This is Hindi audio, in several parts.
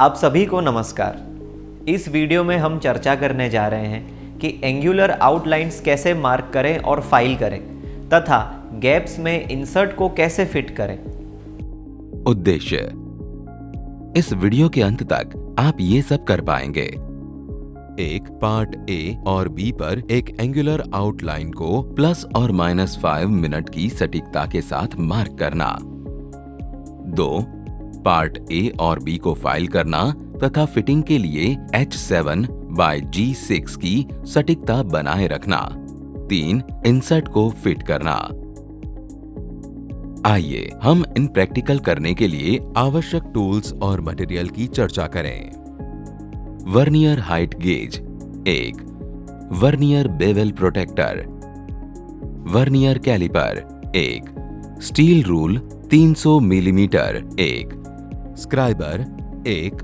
आप सभी को नमस्कार। इस वीडियो में हम चर्चा करने जा रहे हैं कि एंगुलर आउटलाइंस कैसे मार्क करें और फाइल करें तथा गैप्स में इंसर्ट को कैसे फिट करें। उद्देश्य: इस वीडियो के अंत तक आप ये सब कर पाएंगे। एक पार्ट ए और बी पर एक एंगुलर आउटलाइन को प्लस और माइनस 5 मिनट की सटीकता के साथ मार्क करना। 2. पार्ट ए और बी को फाइल करना तथा फिटिंग के लिए H7 by G6 की सटीकता बनाए रखना। 3. इंसर्ट को फिट करना। आइए हम इन प्रैक्टिकल करने के लिए आवश्यक टूल्स और मटेरियल की चर्चा करें। Vernier height gauge 1. Vernier bevel protector. Vernier caliper 1. Steel rule 300 millimetre 1. Scriber 1.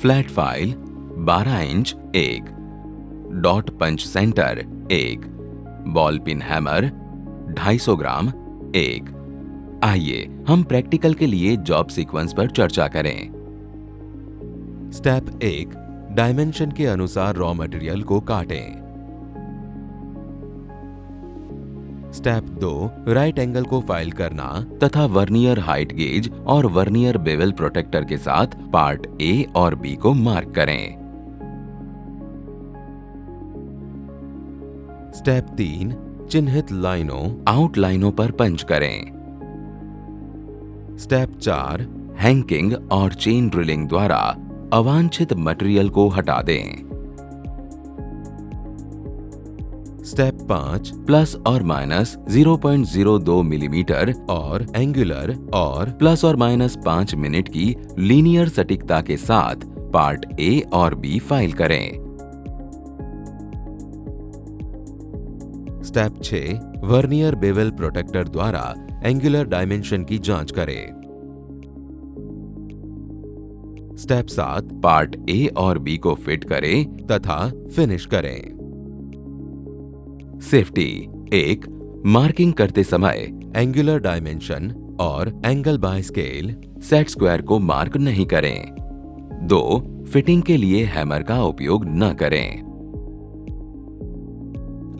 Flat file 12 inch 1. Dot punch centre 1. Ball pin hammer 250 gram 1. आइए हम प्रैक्टिकल के लिए जॉब सीक्वेंस पर चर्चा करें। स्टेप 1. डायमेंशन के अनुसार रॉ मटेरियल को काटें। स्टेप 2. राइट एंगल को फाइल करना तथा वर्नियर हाइट गेज और वर्नियर बेवल प्रोटेक्टर के साथ पार्ट ए और बी को मार्क करें। स्टेप 3. चिन्हित लाइनों आउटलाइनों पर पंच करें। स्टेप 4. हैंकिंग और चेन ड्रिलिंग द्वारा अवांछित मटेरियल को हटा दें। स्टेप 5. प्लस और माइनस 0.02 मिलीमीटर और एंगुलर और प्लस और माइनस 5 मिनट की लीनियर सटीकता के साथ पार्ट ए और बी फाइल करें। स्टेप 6. वर्नियर बेवल प्रोटेक्टर द्वारा एंगुलर डायमेंशन की जांच करें। स्टेप 7. पार्ट ए और बी को फिट करें तथा फिनिश करें। सेफ्टी 1. मार्किंग करते समय एंगुलर डायमेंशन और angle by scale set square को मार्क नहीं करें। 2. फिटिंग के लिए हैमर का उपयोग न करें।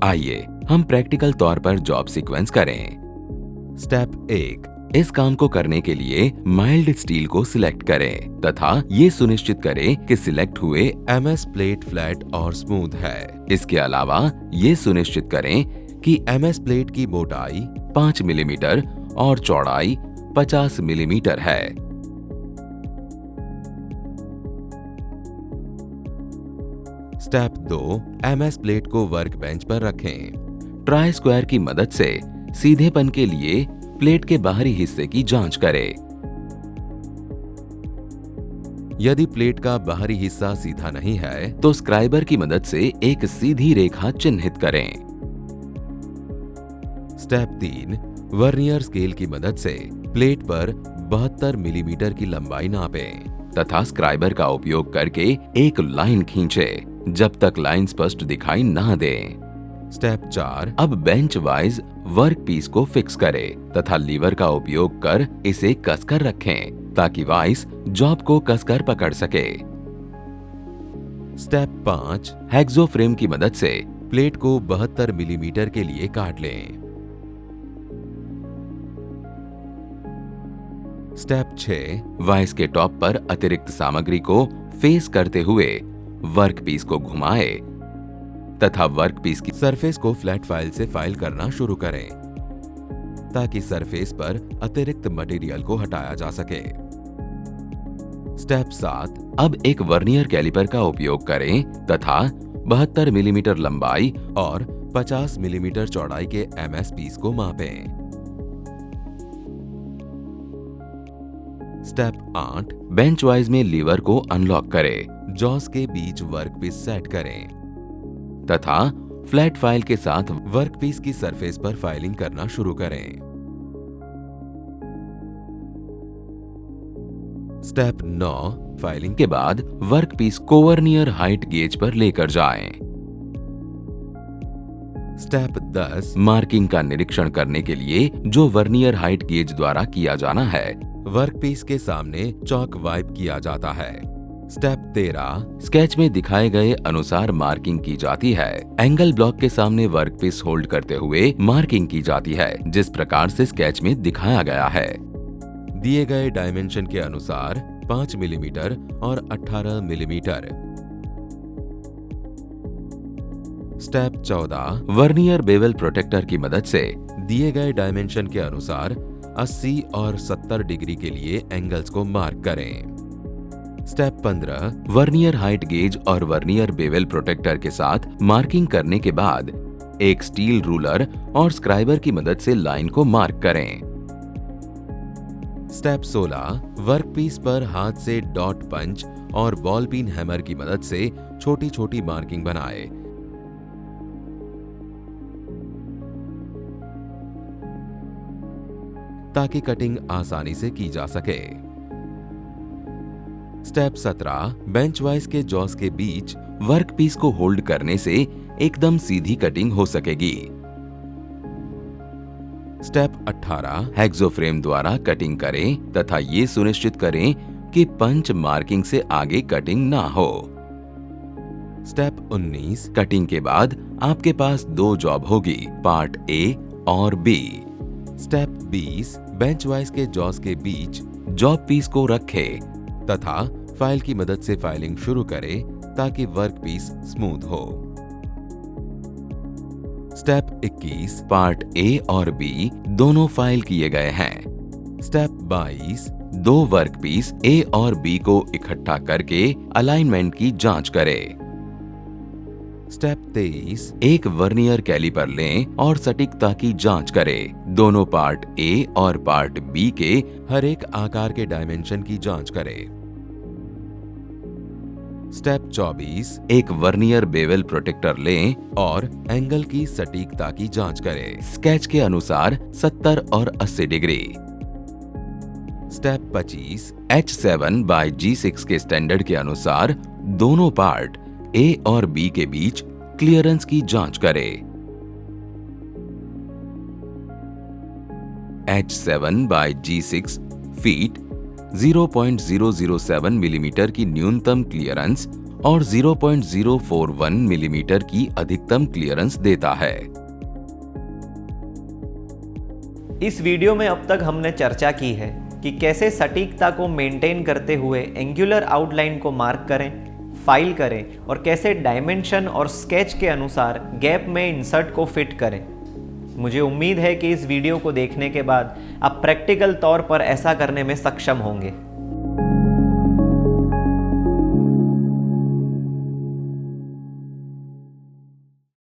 आइए हम प्रैक्टिकल तौर पर जॉब सीक्वेंस करें। स्टेप 1. इस काम को करने के लिए माइल्ड स्टील को सिलेक्ट करें तथा ये सुनिश्चित करें कि सिलेक्ट हुए MS प्लेट फ्लैट और स्मूथ है। इसके अलावा ये सुनिश्चित करें कि MS प्लेट की मोटाई 5 मिलीमीटर और चौड़ाई 50 मिलीमीटर है। स्टेप 2. MS प्लेट को वर्क बेंच पर रखें। ट्राई स्क्वायर की मदद से सीधेपन के लिए प्लेट के बाहरी हिस्से की जांच करें। यदि प्लेट का बाहरी हिस्सा सीधा नहीं है तो स्क्राइबर की मदद से एक सीधी रेखा चिन्हित करें। स्टेप 3. वर्नियर स्केल की मदद से प्लेट पर 72 मिलीमीटर की लंबाई नापें तथा स्क्राइबर का उपयोग करके एक लाइन खींचें जब तक लाइन स्पष्ट दिखाई ना दे। स्टेप 4. अब बेंच वाइज वर्क पीस को फिक्स करें तथा लीवर का उपयोग कर इसे कसकर रखें ताकि वाइस जॉब को कसकर पकड़ सके। स्टेप 5. हेक्सो फ्रेम की मदद से प्लेट को 72 मिलीमीटर के लिए काट लें। स्टेप 6. वाइस के टॉप पर अतिरिक्त सामग्री को फेस करते हुए वर्क पीस को घुमाएं तथा वर्क पीस की सरफेस को फ्लैट फाइल से फाइल करना शुरू करें ताकि सरफेस पर अतिरिक्त मटेरियल को हटाया जा सके। स्टेप 7. अब एक वर्नियर कैलिपर का उपयोग करें तथा 72 मिलीमीटर लंबाई और 50 मिलीमीटर चौड़ाई के MS पीस को मापें। स्टेप 8. बेंच वाइज में लीवर को अनलॉक करें, जॉस के बीच वर्क पीस सेट करें तथा फ्लैट फाइल के साथ वर्क पीस की सरफेस पर फाइलिंग करना शुरू करें। स्टेप 9. फाइलिंग के बाद वर्क पीस को वर्नियर हाइट गेज पर लेकर जाएं। स्टेप 10. मार्किंग का निरीक्षण करने के लिए जो वर्नियर हाइट गेज द्वारा किया जाना है, वर्कपीस के सामने चॉक वाइप किया जाता है। स्टेप 13 स्केच में दिखाए गए अनुसार मार्किंग की जाती है। एंगल ब्लॉक के सामने वर्कपीस होल्ड करते हुए मार्किंग की जाती है, जिस प्रकार से स्केच में दिखाया गया है। दिए गए डायमेंशन के अनुसार 5 मिलीमीटर और 18 millimetre. Step 14 vernier bevel protector की मदद से दिए गए डायमेंशन के अनुसार 80 और 70 डिग्री के लिए एंगल्स को मार्क करें। स्टेप 15 वर्नियर हाइट गेज और वर्नियर बेवल प्रोटेक्टर के साथ मार्किंग करने के बाद एक स्टील रूलर और स्क्राइबर की मदद से लाइन को मार्क करें। स्टेप 16 वर्कपीस पर हाथ से डॉट पंच और बॉल पिन हैमर की मदद से छोटी छोटी मार्किंग बनाएं। ताकि कटिंग आसानी से की जा सके। स्टेप 17 बेंच वाइज के जॉस के बीच वर्कपीस को होल्ड करने से एकदम सीधी कटिंग हो सकेगी। स्टेप 18 हेक्सो फ्रेम द्वारा कटिंग करें तथा ये सुनिश्चित करें कि पंच मार्किंग से आगे कटिंग ना हो। स्टेप 19 कटिंग के बाद आपके पास दो जॉब होगी, पार्ट ए और बी। स्टेप 20 बेंच वाइज के जॉस के बीच जॉब पीस को रखें तथा फाइल की मदद से फाइलिंग शुरू करें ताकि वर्कपीस स्मूथ हो। स्टेप 21 पार्ट ए और बी दोनों फाइल किए गए हैं। स्टेप 22 दो वर्कपीस ए और बी को इकट्ठा करके अलाइनमेंट की जांच करें। स्टेप 23 एक वर्नियर कैलिपर लें और सटीकता की जांच करें। दोनों पार्ट ए और पार्ट बी के हर एक आकार के डायमेंशन की जांच करें। स्टेप 24 एक वर्नियर बेवल प्रोटेक्टर लें और एंगल की सटीकता की जांच करें। स्केच के अनुसार 70 और 80 degree. Step 25 H7 bye G6 के स्टैंडर्ड के अनुसार दोनों पार्ट ए और बी के बीच क्लियरेंस की जांच करें। H7 bye G6 feet 0.007 millimetre की न्यूनतम क्लियरेंस और 0.041 मिलीमीटर की अधिकतम क्लियरेंस देता है। इस वीडियो में अब तक हमने चर्चा की है कि कैसे सटीकता को मेंटेन करते हुए एंगुलर आउटलाइन को मार्क करें, फाइल करें और कैसे डायमेंशन और स्केच के अनुसार गैप में इंसर्ट को फिट करें। मुझे उम्मीद है कि इस वीडियो को देखने के बाद आप प्रैक्टिकल तौर पर ऐसा करने में सक्षम होंगे।